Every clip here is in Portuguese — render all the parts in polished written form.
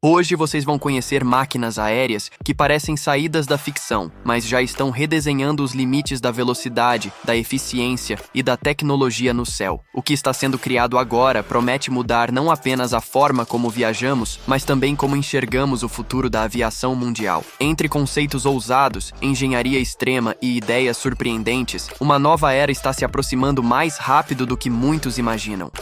Hoje vocês vão conhecer máquinas aéreas que parecem saídas da ficção, mas já estão redesenhando os limites da velocidade, da eficiência e da tecnologia no céu. O que está sendo criado agora promete mudar não apenas a forma como viajamos, mas também como enxergamos o futuro da aviação mundial. Entre conceitos ousados, engenharia extrema e ideias surpreendentes, uma nova era está se aproximando mais rápido do que muitos imaginam.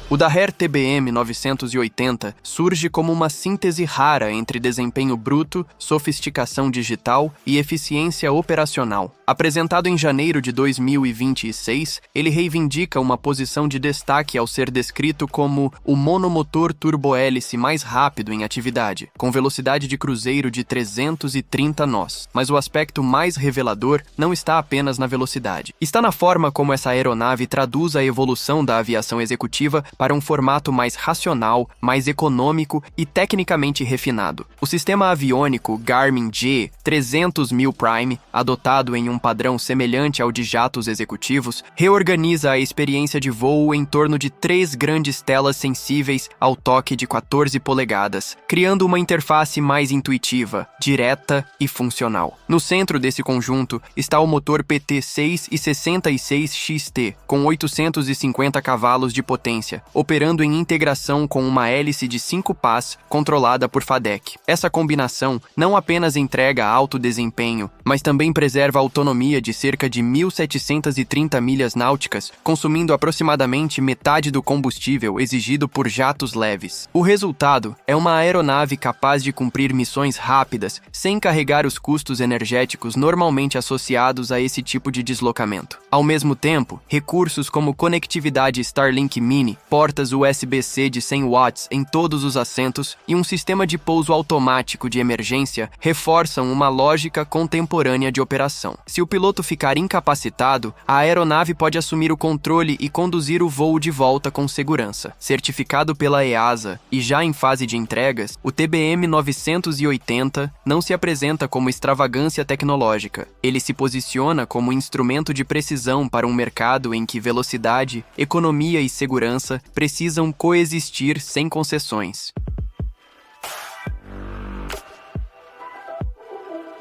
O Daher TBM 980 surge como uma síntese rara entre desempenho bruto, sofisticação digital e eficiência operacional. Apresentado em janeiro de 2026, ele reivindica uma posição de destaque ao ser descrito como o monomotor turbohélice mais rápido em atividade, com velocidade de cruzeiro de 330 nós. Mas o aspecto mais revelador não está apenas na velocidade. Está na forma como essa aeronave traduz a evolução da aviação executiva para um formato mais racional, mais econômico e tecnicamente refinado. O sistema aviônico Garmin G300.000 Prime, adotado em um padrão semelhante ao de jatos executivos, reorganiza a experiência de voo em torno de 3 grandes telas sensíveis ao toque de 14 polegadas, criando uma interface mais intuitiva, direta e funcional. No centro desse conjunto está o motor PT6 e 66XT, com 850 cavalos de potência, operando em integração com uma hélice de 5 pás controlada por FADEC. Essa combinação não apenas entrega alto desempenho, mas também preserva a autonomia de cerca de 1.730 milhas náuticas, consumindo aproximadamente metade do combustível exigido por jatos leves. O resultado é uma aeronave capaz de cumprir missões rápidas, sem carregar os custos energéticos normalmente associados a esse tipo de deslocamento. Ao mesmo tempo, recursos como conectividade Starlink Mini, portas USB-C de 100 watts em todos os assentos e um sistema de pouso automático de emergência reforçam uma lógica contemporânea de operação. Se o piloto ficar incapacitado, a aeronave pode assumir o controle e conduzir o voo de volta com segurança. Certificado pela EASA e já em fase de entregas, o TBM 980 não se apresenta como extravagância tecnológica. Ele se posiciona como instrumento de precisão para um mercado em que velocidade, economia e segurança precisam coexistir sem concessões.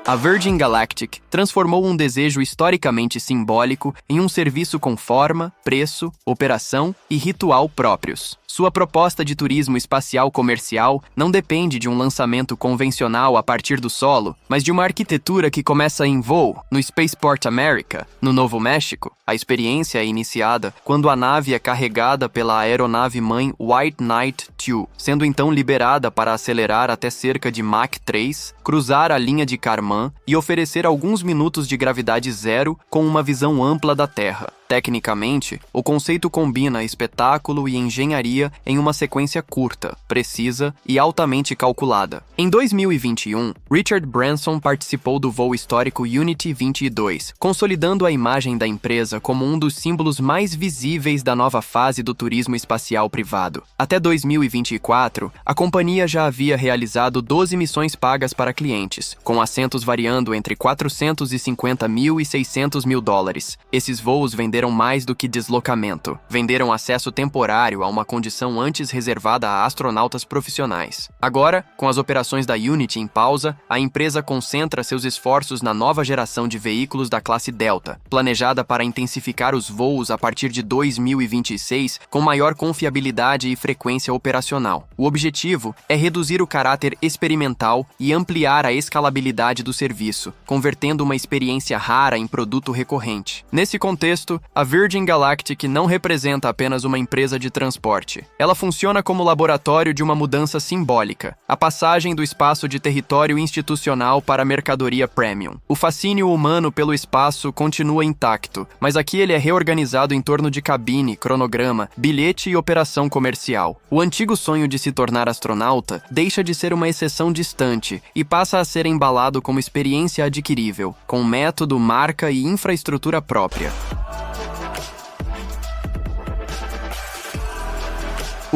A Virgin Galactic transformou um desejo historicamente simbólico em um serviço com forma, preço, operação e ritual próprios. Sua proposta de turismo espacial comercial não depende de um lançamento convencional a partir do solo, mas de uma arquitetura que começa em voo, no Spaceport America, no Novo México. A experiência é iniciada quando a nave é carregada pela aeronave-mãe White Knight II, sendo então liberada para acelerar até cerca de Mach 3, cruzar a linha de Kármán e oferecer alguns minutos de gravidade zero com uma visão ampla da Terra. Tecnicamente, o conceito combina espetáculo e engenharia em uma sequência curta, precisa e altamente calculada. Em 2021, Richard Branson participou do voo histórico Unity 22, consolidando a imagem da empresa como um dos símbolos mais visíveis da nova fase do turismo espacial privado. Até 2024, a companhia já havia realizado 12 missões pagas para clientes, com assentos variando entre 450 mil e 600 mil dólares. Esses voos venderam mais do que deslocamento. Venderam acesso temporário a uma condição antes reservada a astronautas profissionais. Agora, com as operações da Unity em pausa, a empresa concentra seus esforços na nova geração de veículos da classe Delta, planejada para intensificar os voos a partir de 2026 com maior confiabilidade e frequência operacional. O objetivo é reduzir o caráter experimental e ampliar a escalabilidade do serviço, convertendo uma experiência rara em produto recorrente. Nesse contexto, a Virgin Galactic não representa apenas uma empresa de transporte. Ela funciona como laboratório de uma mudança simbólica, a passagem do espaço de território institucional para a mercadoria premium. O fascínio humano pelo espaço continua intacto, mas aqui ele é reorganizado em torno de cabine, cronograma, bilhete e operação comercial. O antigo sonho de se tornar astronauta deixa de ser uma exceção distante e passa a ser embalado como experiência adquirível, com método, marca e infraestrutura própria.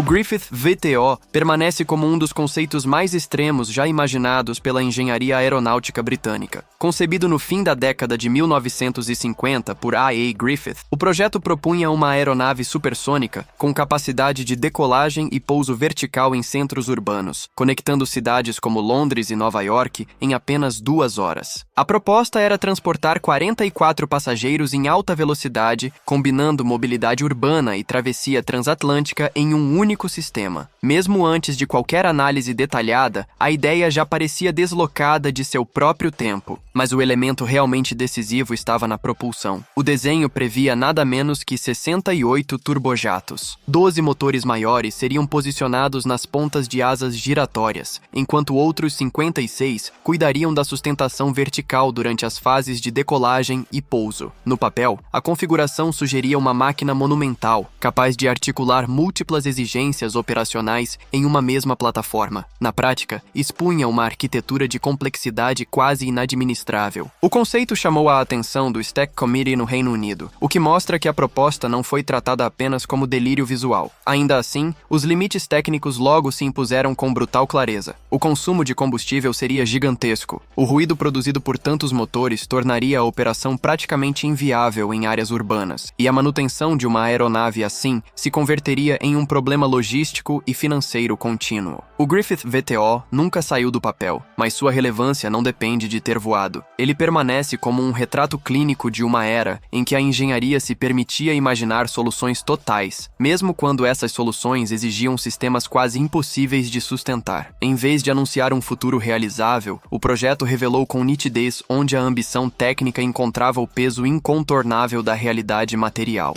O Griffith VTO permanece como um dos conceitos mais extremos já imaginados pela engenharia aeronáutica britânica. Concebido no fim da década de 1950 por A.A. Griffith, o projeto propunha uma aeronave supersônica com capacidade de decolagem e pouso vertical em centros urbanos, conectando cidades como Londres e Nova York em apenas 2 horas. A proposta era transportar 44 passageiros em alta velocidade, combinando mobilidade urbana e travessia transatlântica em um único sistema. Mesmo antes de qualquer análise detalhada, a ideia já parecia deslocada de seu próprio tempo. Mas o elemento realmente decisivo estava na propulsão. O desenho previa nada menos que 68 turbojatos. 12 motores maiores seriam posicionados nas pontas de asas giratórias, enquanto outros 56 cuidariam da sustentação vertical durante as fases de decolagem e pouso. No papel, a configuração sugeria uma máquina monumental, capaz de articular múltiplas exigências operacionais em uma mesma plataforma. Na prática, expunha uma arquitetura de complexidade quase inadministrável. O conceito chamou a atenção do Stack Committee no Reino Unido, o que mostra que a proposta não foi tratada apenas como delírio visual. Ainda assim, os limites técnicos logo se impuseram com brutal clareza. O consumo de combustível seria gigantesco. O ruído produzido por tantos motores tornaria a operação praticamente inviável em áreas urbanas, e a manutenção de uma aeronave assim se converteria em um problema logístico e financeiro contínuo. O Griffith VTO nunca saiu do papel, mas sua relevância não depende de ter voado. Ele permanece como um retrato clínico de uma era em que a engenharia se permitia imaginar soluções totais, mesmo quando essas soluções exigiam sistemas quase impossíveis de sustentar. Em vez de anunciar um futuro realizável, o projeto revelou com nitidez onde a ambição técnica encontrava o peso incontornável da realidade material.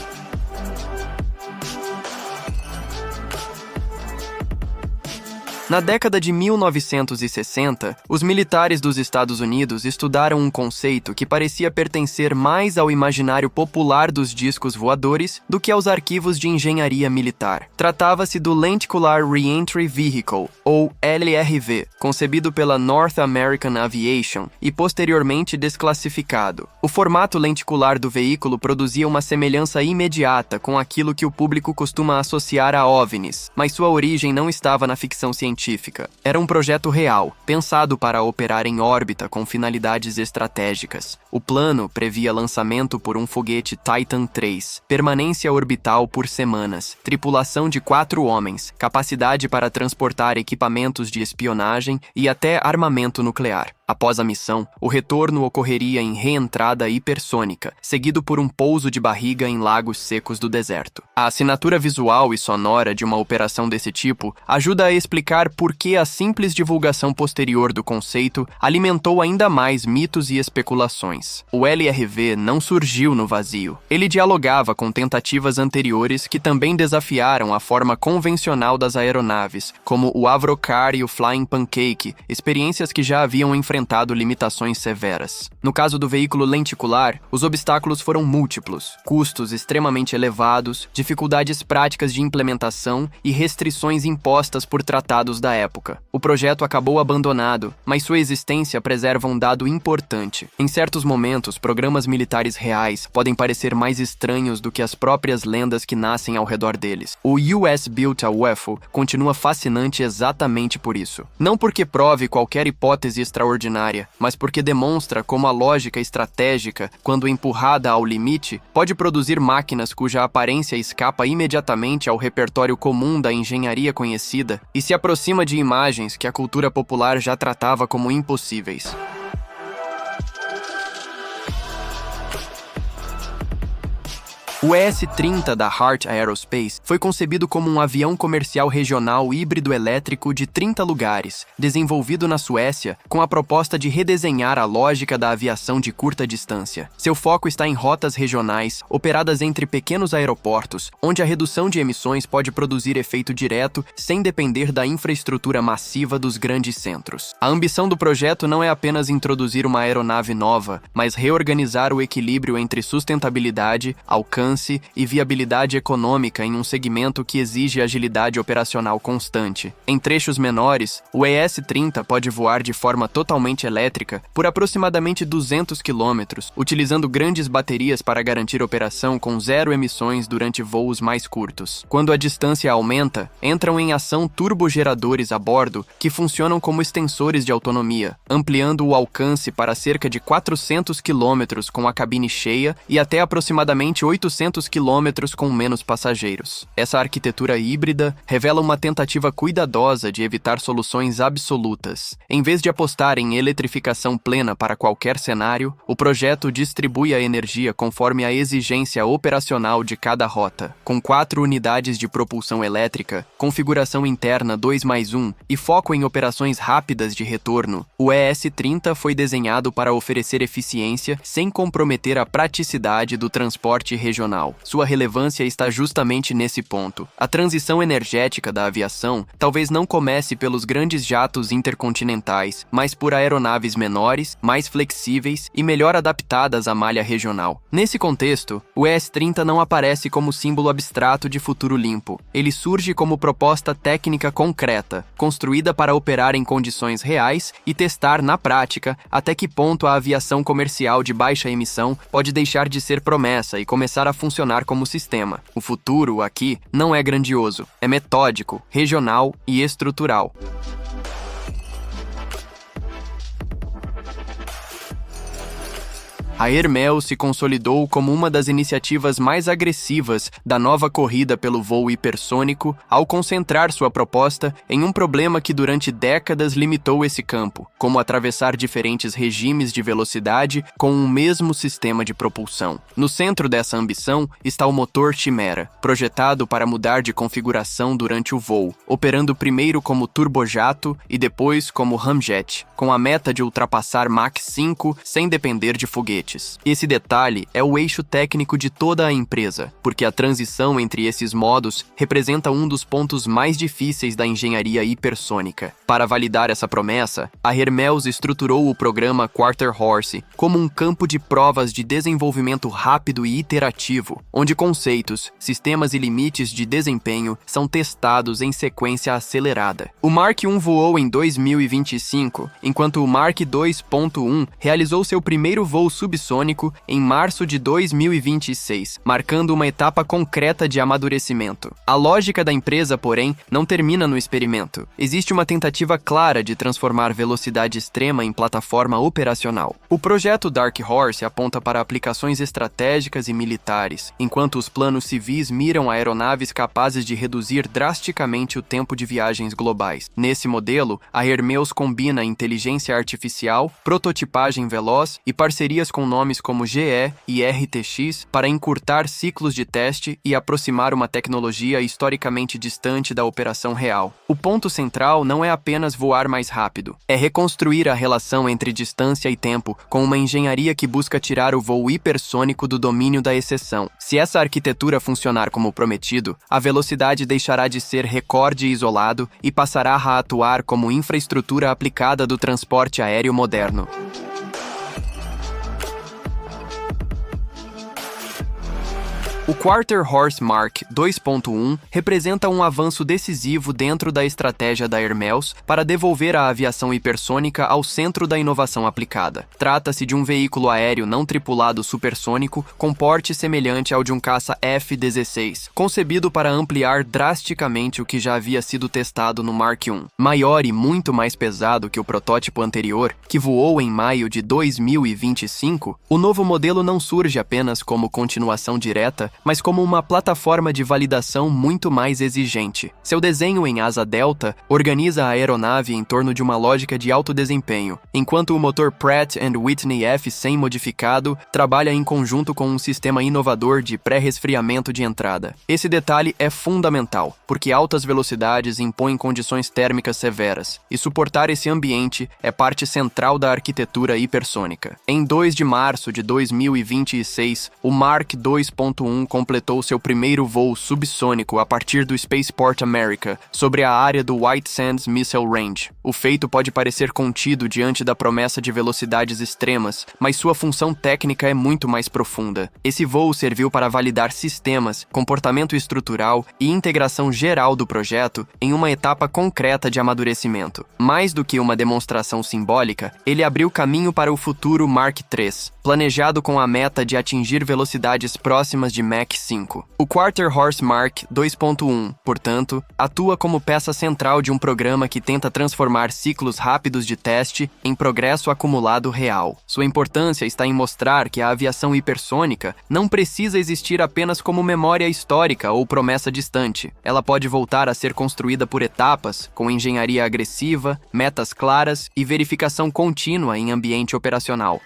Na década de 1960, os militares dos Estados Unidos estudaram um conceito que parecia pertencer mais ao imaginário popular dos discos voadores do que aos arquivos de engenharia militar. Tratava-se do Lenticular Reentry Vehicle, ou LRV, concebido pela North American Aviation e posteriormente desclassificado. O formato lenticular do veículo produzia uma semelhança imediata com aquilo que o público costuma associar a OVNIs, mas sua origem não estava na ficção científica. Era um projeto real, pensado para operar em órbita com finalidades estratégicas. O plano previa lançamento por um foguete Titan III, permanência orbital por semanas, tripulação de 4 homens, capacidade para transportar equipamentos de espionagem e até armamento nuclear. Após a missão, o retorno ocorreria em reentrada hipersônica, seguido por um pouso de barriga em lagos secos do deserto. A assinatura visual e sonora de uma operação desse tipo ajuda a explicar por que a simples divulgação posterior do conceito alimentou ainda mais mitos e especulações. O LRV não surgiu no vazio. Ele dialogava com tentativas anteriores que também desafiaram a forma convencional das aeronaves, como o Avrocar e o Flying Pancake, experiências que já haviam enfrentado limitações severas. No caso do veículo lenticular, os obstáculos foram múltiplos: custos extremamente elevados, dificuldades práticas de implementação e restrições impostas por tratados da época. O projeto acabou abandonado, mas sua existência preserva um dado importante. Em certos momentos, programas militares reais podem parecer mais estranhos do que as próprias lendas que nascem ao redor deles. O US Built a UFO continua fascinante exatamente por isso. Não porque prove qualquer hipótese extraordinária, mas porque demonstra como a lógica estratégica, quando empurrada ao limite, pode produzir máquinas cuja aparência escapa imediatamente ao repertório comum da engenharia conhecida e se aproxima de imagens que a cultura popular já tratava como impossíveis. O ES-30 da Heart Aerospace foi concebido como um avião comercial regional híbrido elétrico de 30 lugares, desenvolvido na Suécia com a proposta de redesenhar a lógica da aviação de curta distância. Seu foco está em rotas regionais, operadas entre pequenos aeroportos, onde a redução de emissões pode produzir efeito direto sem depender da infraestrutura massiva dos grandes centros. A ambição do projeto não é apenas introduzir uma aeronave nova, mas reorganizar o equilíbrio entre sustentabilidade, alcance alcance e viabilidade econômica em um segmento que exige agilidade operacional constante. Em trechos menores, o ES-30 pode voar de forma totalmente elétrica por aproximadamente 200 km, utilizando grandes baterias para garantir operação com zero emissões durante voos mais curtos. Quando a distância aumenta, entram em ação turbogeradores a bordo que funcionam como extensores de autonomia, ampliando o alcance para cerca de 400 km com a cabine cheia e até aproximadamente 800 km com menos passageiros. Essa arquitetura híbrida revela uma tentativa cuidadosa de evitar soluções absolutas. Em vez de apostar em eletrificação plena para qualquer cenário, o projeto distribui a energia conforme a exigência operacional de cada rota. Com 4 unidades de propulsão elétrica, configuração interna 2+1 e foco em operações rápidas de retorno, o ES-30 foi desenhado para oferecer eficiência sem comprometer a praticidade do transporte regional. Sua relevância está justamente nesse ponto. A transição energética da aviação talvez não comece pelos grandes jatos intercontinentais, mas por aeronaves menores, mais flexíveis e melhor adaptadas à malha regional. Nesse contexto, o ES-30 não aparece como símbolo abstrato de futuro limpo. Ele surge como proposta técnica concreta, construída para operar em condições reais e testar na prática até que ponto a aviação comercial de baixa emissão pode deixar de ser promessa e começar a funcionar como sistema. O futuro, aqui, não é grandioso, é metódico, regional e estrutural. A Hermel se consolidou como uma das iniciativas mais agressivas da nova corrida pelo voo hipersônico ao concentrar sua proposta em um problema que durante décadas limitou esse campo, como atravessar diferentes regimes de velocidade com um mesmo sistema de propulsão. No centro dessa ambição está o motor Chimera, projetado para mudar de configuração durante o voo, operando primeiro como turbojato e depois como ramjet, com a meta de ultrapassar Mach 5 sem depender de foguetes. Esse detalhe é o eixo técnico de toda a empresa, porque a transição entre esses modos representa um dos pontos mais difíceis da engenharia hipersônica. Para validar essa promessa, a Hermels estruturou o programa Quarter Horse como um campo de provas de desenvolvimento rápido e iterativo, onde conceitos, sistemas e limites de desempenho são testados em sequência acelerada. O Mark I voou em 2025, enquanto o Mark 2.1 realizou seu primeiro voo subsônico em março de 2026, marcando uma etapa concreta de amadurecimento. A lógica da empresa, porém, não termina no experimento. Existe uma tentativa clara de transformar velocidade extrema em plataforma operacional. O projeto Dark Horse aponta para aplicações estratégicas e militares, enquanto os planos civis miram aeronaves capazes de reduzir drasticamente o tempo de viagens globais. Nesse modelo, a Hermels combina inteligência artificial, prototipagem veloz e parcerias com nomes como GE e RTX para encurtar ciclos de teste e aproximar uma tecnologia historicamente distante da operação real. O ponto central não é apenas voar mais rápido, é reconstruir a relação entre distância e tempo com uma engenharia que busca tirar o voo hipersônico do domínio da exceção. Se essa arquitetura funcionar como prometido, a velocidade deixará de ser recorde isolado e passará a atuar como infraestrutura aplicada do transporte aéreo moderno. O Quarter Horse Mark 2.1 representa um avanço decisivo dentro da estratégia da Hermels para devolver a aviação hipersônica ao centro da inovação aplicada. Trata-se de um veículo aéreo não tripulado supersônico com porte semelhante ao de um caça F-16, concebido para ampliar drasticamente o que já havia sido testado no Mark I. Maior e muito mais pesado que o protótipo anterior, que voou em maio de 2025, o novo modelo não surge apenas como continuação direta, mas como uma plataforma de validação muito mais exigente. Seu desenho em asa delta organiza a aeronave em torno de uma lógica de alto desempenho, enquanto o motor Pratt & Whitney F100 modificado trabalha em conjunto com um sistema inovador de pré-resfriamento de entrada. Esse detalhe é fundamental, porque altas velocidades impõem condições térmicas severas, e suportar esse ambiente é parte central da arquitetura hipersônica. Em 2 de março de 2026, o Mark 2.1 2001 completou seu primeiro voo subsônico a partir do Spaceport America, sobre a área do White Sands Missile Range. O feito pode parecer contido diante da promessa de velocidades extremas, mas sua função técnica é muito mais profunda. Esse voo serviu para validar sistemas, comportamento estrutural e integração geral do projeto em uma etapa concreta de amadurecimento. Mais do que uma demonstração simbólica, ele abriu caminho para o futuro Mark III, planejado com a meta de atingir velocidades próximas de Mach 5. O Quarter Horse Mark 2.1, portanto, atua como peça central de um programa que tenta transformar ciclos rápidos de teste em progresso acumulado real. Sua importância está em mostrar que a aviação hipersônica não precisa existir apenas como memória histórica ou promessa distante. Ela pode voltar a ser construída por etapas, com engenharia agressiva, metas claras e verificação contínua em ambiente operacional.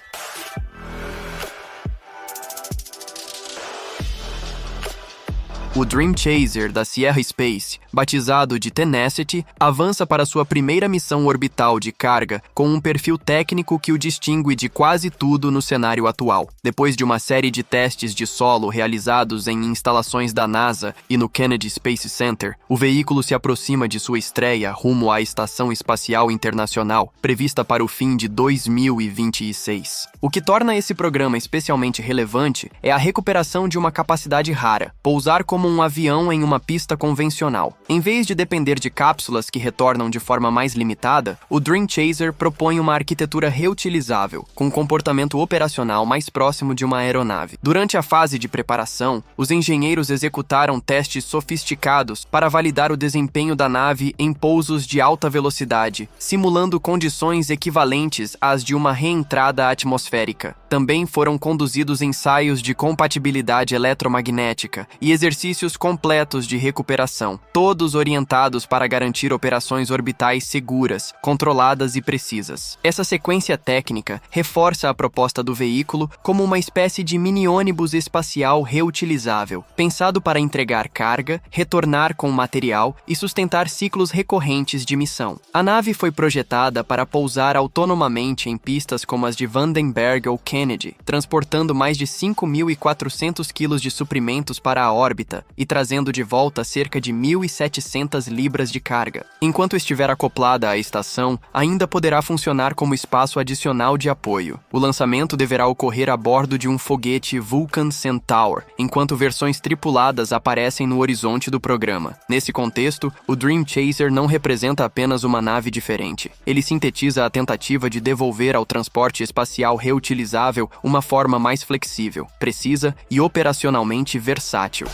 O Dream Chaser da Sierra Space, batizado de Tenacity, avança para sua primeira missão orbital de carga com um perfil técnico que o distingue de quase tudo no cenário atual. Depois de uma série de testes de solo realizados em instalações da NASA e no Kennedy Space Center, o veículo se aproxima de sua estreia rumo à Estação Espacial Internacional, prevista para o fim de 2026. O que torna esse programa especialmente relevante é a recuperação de uma capacidade rara: pousar como um avião em uma pista convencional. Em vez de depender de cápsulas que retornam de forma mais limitada, o Dream Chaser propõe uma arquitetura reutilizável, com um comportamento operacional mais próximo de uma aeronave. Durante a fase de preparação, os engenheiros executaram testes sofisticados para validar o desempenho da nave em pousos de alta velocidade, simulando condições equivalentes às de uma reentrada atmosférica. Também foram conduzidos ensaios de compatibilidade eletromagnética e exercícios completos de recuperação, todos orientados para garantir operações orbitais seguras, controladas e precisas. Essa sequência técnica reforça a proposta do veículo como uma espécie de mini-ônibus espacial reutilizável, pensado para entregar carga, retornar com material e sustentar ciclos recorrentes de missão. A nave foi projetada para pousar autonomamente em pistas como as de Vandenberg ou Kennedy, transportando mais de 5.400 quilos de suprimentos para a órbita e trazendo de volta cerca de 1.700 libras de carga. Enquanto estiver acoplada à estação, ainda poderá funcionar como espaço adicional de apoio. O lançamento deverá ocorrer a bordo de um foguete Vulcan Centaur, enquanto versões tripuladas aparecem no horizonte do programa. Nesse contexto, o Dream Chaser não representa apenas uma nave diferente. Ele sintetiza a tentativa de devolver ao transporte espacial reutilizável uma forma mais flexível, precisa e operacionalmente versátil.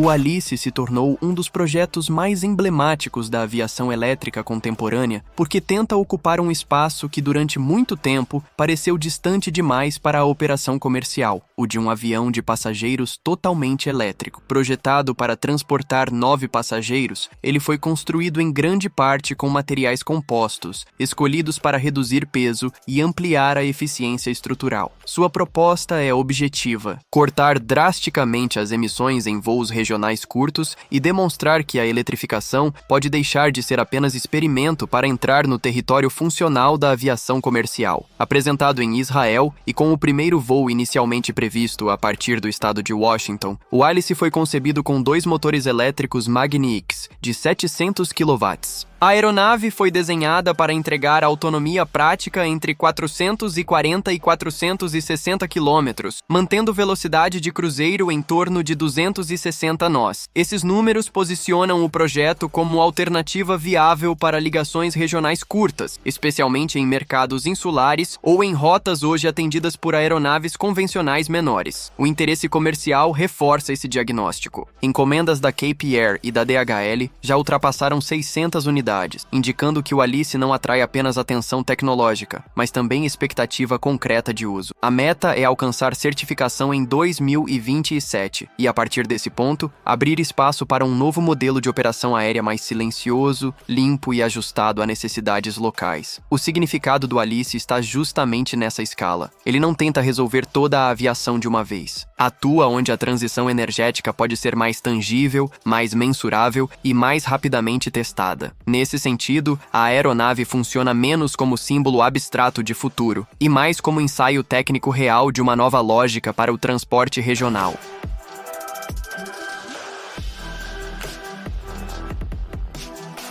O Alice se tornou um dos projetos mais emblemáticos da aviação elétrica contemporânea porque tenta ocupar um espaço que durante muito tempo pareceu distante demais para a operação comercial, o de um avião de passageiros totalmente elétrico. Projetado para transportar 9 passageiros, ele foi construído em grande parte com materiais compostos, escolhidos para reduzir peso e ampliar a eficiência estrutural. Sua proposta é objetiva: cortar drasticamente as emissões em voos regionais curtos e demonstrar que a eletrificação pode deixar de ser apenas experimento para entrar no território funcional da aviação comercial. Apresentado em Israel e com o primeiro voo inicialmente previsto a partir do estado de Washington, o Alice foi concebido com 2 motores elétricos Magni-X de 700 kW. A aeronave foi desenhada para entregar autonomia prática entre 440 e 460 km, mantendo velocidade de cruzeiro em torno de 260 nós. Esses números posicionam o projeto como alternativa viável para ligações regionais curtas, especialmente em mercados insulares ou em rotas hoje atendidas por aeronaves convencionais menores. O interesse comercial reforça esse diagnóstico. Encomendas da Cape Air e da DHL já ultrapassaram 600 unidades, indicando que o Alice não atrai apenas atenção tecnológica, mas também expectativa concreta de uso. A meta é alcançar certificação em 2027 e, a partir desse ponto, abrir espaço para um novo modelo de operação aérea mais silencioso, limpo e ajustado a necessidades locais. O significado do Alice está justamente nessa escala. Ele não tenta resolver toda a aviação de uma vez. Atua onde a transição energética pode ser mais tangível, mais mensurável e mais rapidamente testada. Nesse sentido, a aeronave funciona menos como símbolo abstrato de futuro e mais como ensaio técnico real de uma nova lógica para o transporte regional.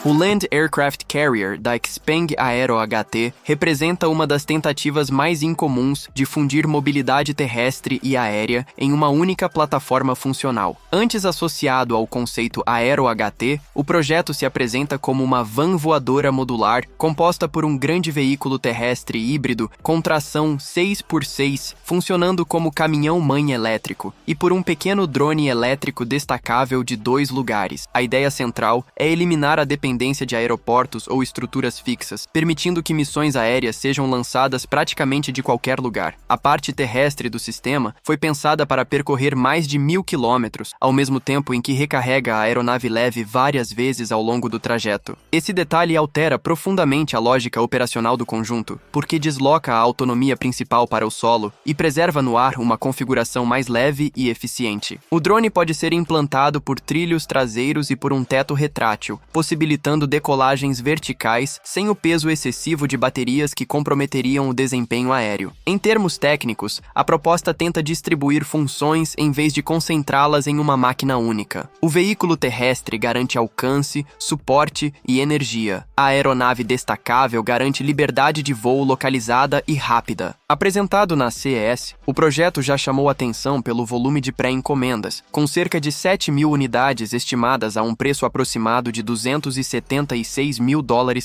O Land Aircraft Carrier da Xpeng Aero HT representa uma das tentativas mais incomuns de fundir mobilidade terrestre e aérea em uma única plataforma funcional. Antes associado ao conceito Aero HT, o projeto se apresenta como uma van voadora modular composta por um grande veículo terrestre híbrido com tração 6x6, funcionando como caminhão-mãe elétrico, e por um pequeno drone elétrico destacável de 2 lugares. A ideia central é eliminar a dependência de aeroportos ou estruturas fixas, permitindo que missões aéreas sejam lançadas praticamente de qualquer lugar. A parte terrestre do sistema foi pensada para percorrer mais de 1.000 quilômetros, ao mesmo tempo em que recarrega a aeronave leve várias vezes ao longo do trajeto. Esse detalhe altera profundamente a lógica operacional do conjunto, porque desloca a autonomia principal para o solo e preserva no ar uma configuração mais leve e eficiente. O drone pode ser implantado por trilhos traseiros e por um teto retrátil, possibilitando decolagens verticais sem o peso excessivo de baterias que comprometeriam o desempenho aéreo. Em termos técnicos, a proposta tenta distribuir funções em vez de concentrá-las em uma máquina única. O veículo terrestre garante alcance, suporte e energia. A aeronave destacável garante liberdade de voo localizada e rápida. Apresentado na CES, o projeto já chamou atenção pelo volume de pré-encomendas, com cerca de 7.000 unidades estimadas a um preço aproximado de $276 mil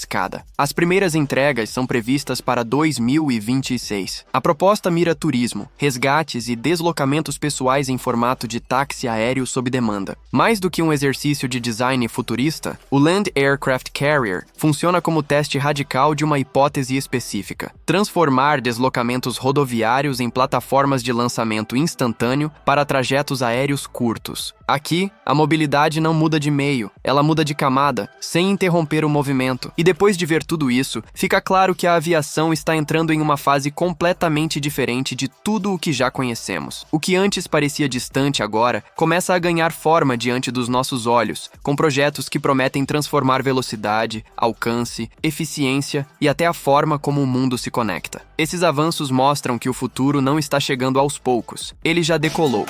cada. As primeiras entregas são previstas para 2026. A proposta mira turismo, resgates e deslocamentos pessoais em formato de táxi aéreo sob demanda. Mais do que um exercício de design futurista, o Land Aircraft Carrier funciona como teste radical de uma hipótese específica: transformar deslocamentos rodoviários em plataformas de lançamento instantâneo para trajetos aéreos curtos. Aqui, a mobilidade não muda de meio, ela muda de camada, sem interromper o movimento. E depois de ver tudo isso, fica claro que a aviação está entrando em uma fase completamente diferente de tudo o que já conhecemos. O que antes parecia distante agora começa a ganhar forma diante dos nossos olhos, com projetos que prometem transformar velocidade, alcance, eficiência e até a forma como o mundo se conecta. Esses avanços mostram que o futuro não está chegando aos poucos, ele já decolou.